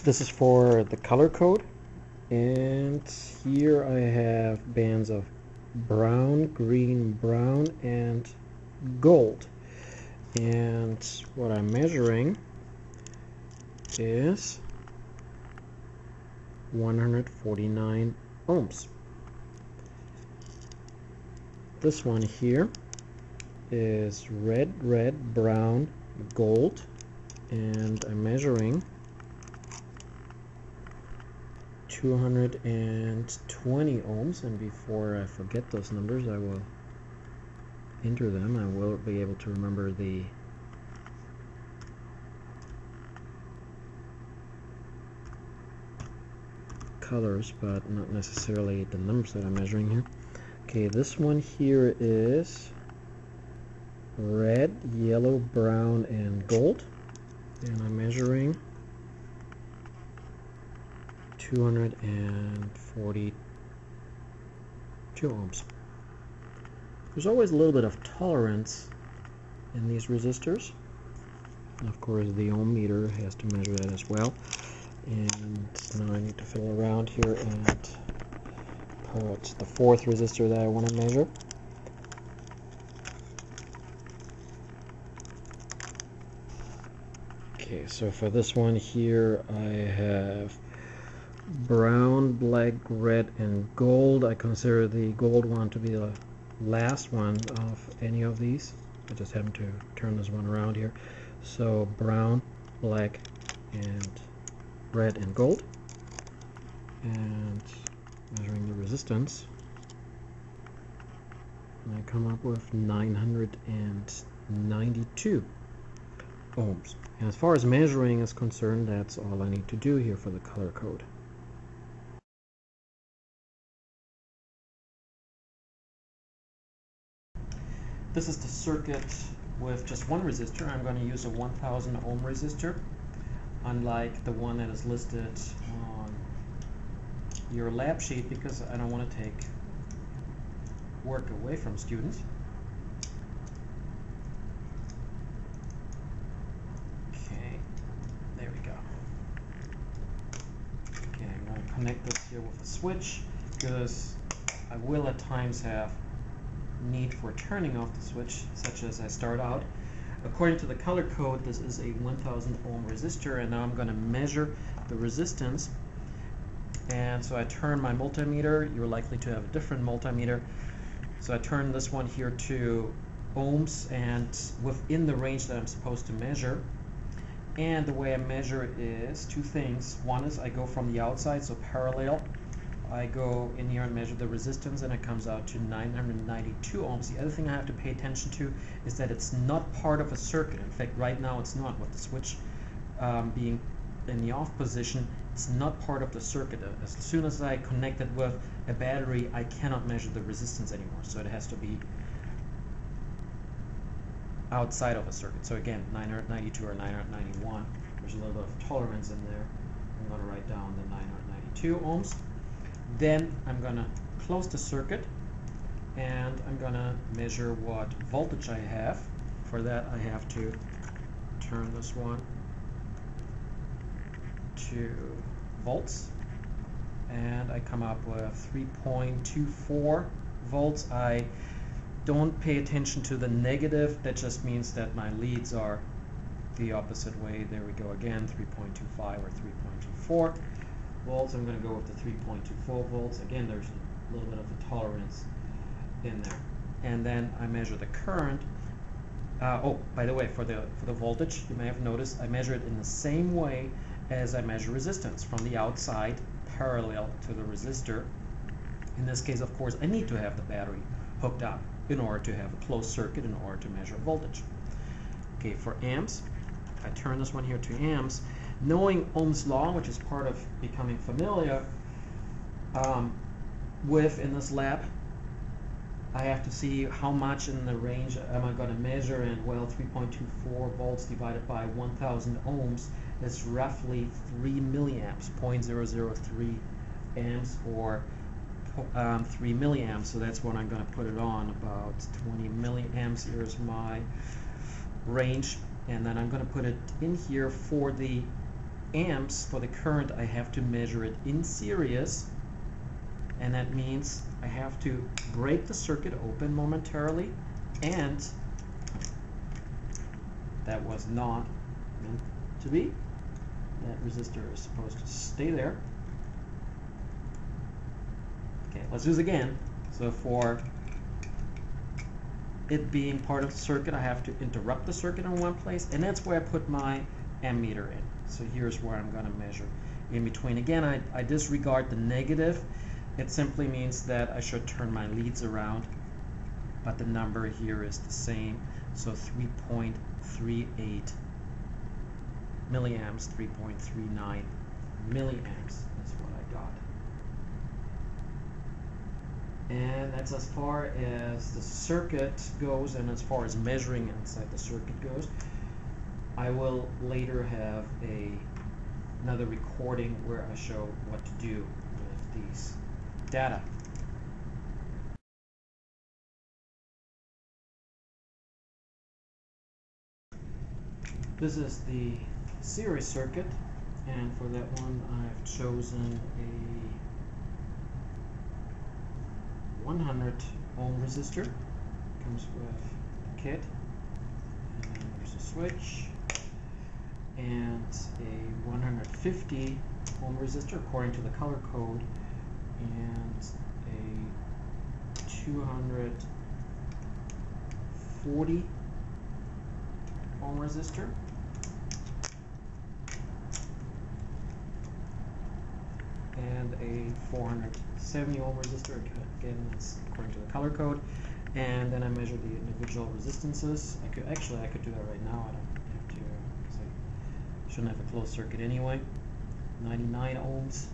This is for the color code, and here I have bands of brown, green, brown, and gold. And what I'm measuring is 149 ohms. This one here is red, red, brown, gold, and I'm measuring 220 ohms. And before I forget those numbers, I will enter them. I will be able to remember the colors, but not necessarily the numbers that I'm measuring here. Okay, this one here is red, yellow, brown, and gold, and I'm measuring 242 ohms. There's always a little bit of tolerance in these resistors. And of course, the ohm meter has to measure that as well. And now I need to fiddle around here and put the fourth resistor that I want to measure. Okay, so for this one here, I have brown, black, red, and gold. I consider the gold one to be the last one of any of these. I just happen to turn this one around here. So brown, black, and red and gold. And measuring the resistance, I come up with 992 ohms. And as far as measuring is concerned, that's all I need to do here for the color code. This is the circuit with just one resistor. I'm going to use a 1000 ohm resistor, unlike the one that is listed on your lab sheet, because I don't want to take work away from students. Okay, there we go. Okay, I'm going to connect this here with a switch, because I will at times have need for turning off the switch, such as I start out. According to the color code, this is a 1000 ohm resistor, and now I'm going to measure the resistance. And so I turn my multimeter. You're likely to have a different multimeter. So I turn this one here to ohms and within the range that I'm supposed to measure. And the way I measure is two things. One is I go from the outside, so parallel. I go in here and measure the resistance, and it comes out to 992 ohms. The other thing I have to pay attention to is that it's not part of a circuit. In fact, right now it's not. With the switch being in the off position, it's not part of the circuit. As soon as I connect it with a battery, I cannot measure the resistance anymore. So it has to be outside of a circuit. So again, 992 or 991. There's a little bit of tolerance in there. I'm going to write down the 992 ohms. Then I'm going to close the circuit, and I'm going to measure what voltage I have. For that, I have to turn this one to volts, and I come up with 3.24 volts. I don't pay attention to the negative. That just means that my leads are the opposite way. There we go again, 3.25 or 3.24 volts. I'm going to go with the 3.24 volts. Again, there's a little bit of a tolerance in there. And then I measure the current. Oh, by the way, for the voltage, you may have noticed I measure it in the same way as I measure resistance, from the outside parallel to the resistor. In this case, of course, I need to have the battery hooked up in order to have a closed circuit in order to measure voltage. Okay, for amps, I turn this one here to amps. Knowing Ohm's law, which is part of becoming familiar with in this lab, I have to see how much in the range am I going to measure, and well, 3.24 volts divided by 1000 ohms is roughly 3 milliamps, 0.003 amps, or 3 milliamps. So that's what I'm going to put it on, about 20 milliamps. Here's my range, and then I'm going to put it in here for the amps for the current, I have to measure it in series, and that means I have to break the circuit open momentarily, and that was not meant to be. That resistor is supposed to stay there. Okay, let's do this again. So for it being part of the circuit, I have to interrupt the circuit in one place, and that's where I put my ammeter in. So here's where I'm going to measure in between. Again, I disregard the negative. It simply means that I should turn my leads around, but the number here is the same. So 3.38 milliamps, 3.39 milliamps. That's what I got. And that's as far as the circuit goes, and as far as measuring inside the circuit goes. I will later have another recording where I show what to do with these data. This is the series circuit, and for that one I've chosen a 100 ohm resistor. Comes with the kit, and there's a switch, and a 150 ohm resistor according to the color code, and a 240 ohm resistor, and a 470 ohm resistor. Again, that's according to the color code. And then I measure the individual resistances. I could do that right now. I don't have to, because I shouldn't have a closed circuit anyway. 99 ohms,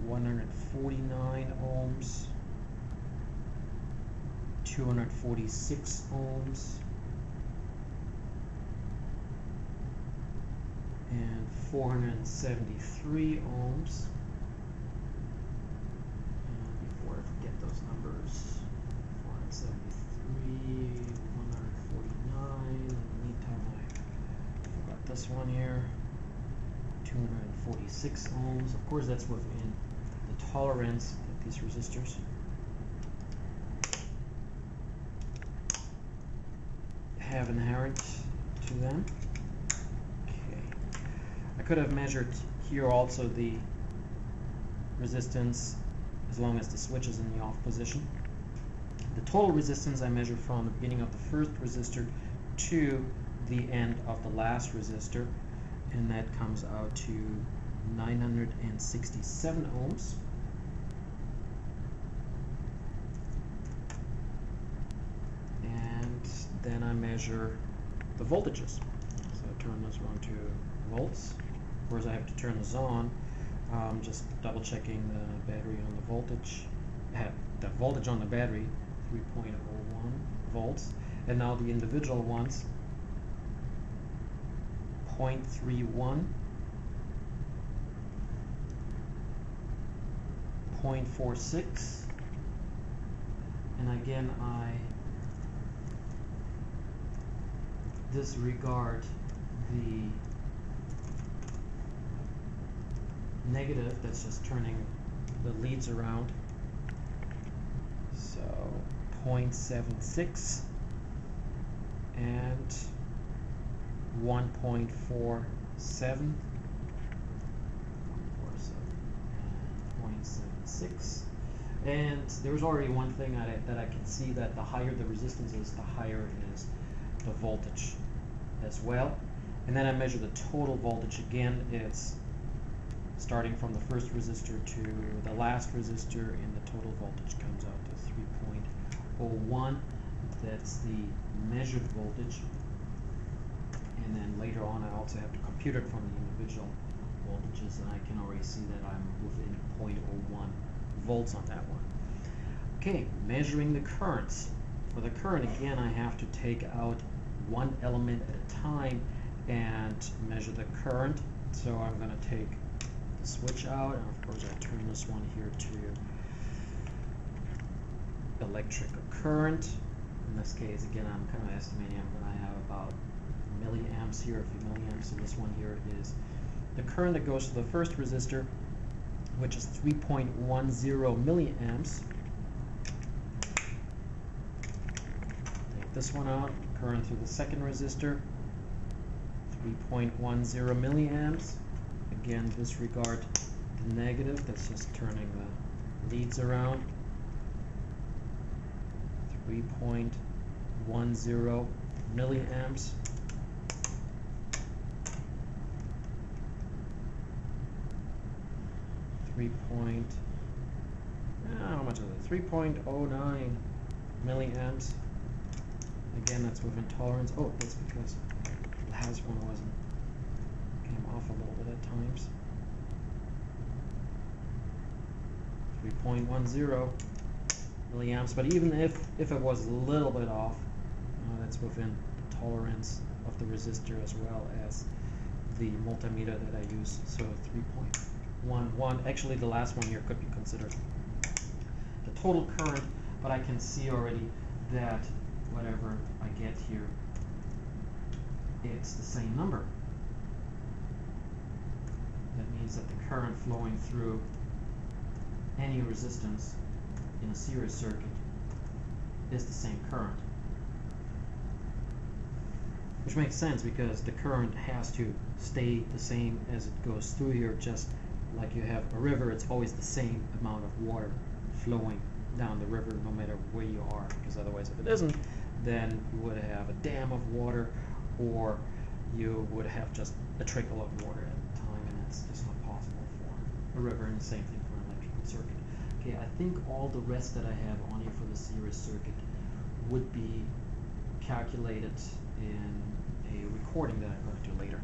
149 ohms, 246 ohms, and 473 ohms. And before I forget those numbers, 473, 149. In the meantime, I forgot this one here. 246 ohms. Of course, that's within the tolerance of these resistors. Have inherent to them. Okay. I could have measured here also the resistance as long as the switch is in the off position. The total resistance I measured from the beginning of the first resistor to the end of the last resistor, and that comes out to 967 ohms. And then I measure the voltages. So I turn this one to volts. Of course, I have to turn this on. Just double checking the battery on the voltage. The voltage on the battery, 3.01 volts. And now the individual ones, 0.31, 0.46, and again I disregard the negative, that's just turning the leads around. So 0.76 and 1.47, 0.76. And there's already one thing that I can see, that the higher the resistance is, the higher is the voltage as well. And then I measure the total voltage again. It's starting from the first resistor to the last resistor, and the total voltage comes out to 3.01. That's the measured voltage. And then later on I also have to compute it from the individual voltages, and I can already see that I'm within 0.01 volts on that one. Okay, measuring the currents. For the current, again, I have to take out one element at a time and measure the current. So I'm going to take the switch out, and of course I turn this one here to electrical current. In this case, again, I'm kind of estimating I'm going to have about milliamps here, a few milliamps. So this one here is the current that goes to the first resistor, which is 3.10 milliamps. Take this one out, current through the second resistor, 3.10 milliamps. Again, disregard the negative, that's just turning the leads around. 3.10 milliamps. How much is it? 3.09 milliamps. Again, that's within tolerance. Oh, that's because the last one came off a little bit at times. 3.10 milliamps. But even if it was a little bit off, that's within tolerance of the resistor as well as the multimeter that I use. So 3.11. Actually, the last one here could be considered the total current, but I can see already that whatever I get here, it's the same number. That means that the current flowing through any resistance in a series circuit is the same current. Which makes sense because the current has to stay the same as it goes through here, just like you have a river. It's always the same amount of water flowing down the river no matter where you are, because otherwise if it isn't, then you would have a dam of water, or you would have just a trickle of water at a time, and that's just not possible for a river, and the same thing for an electrical circuit. Okay, I think all the rest that I have on here for the series circuit would be calculated in a recording that I'm going to do later.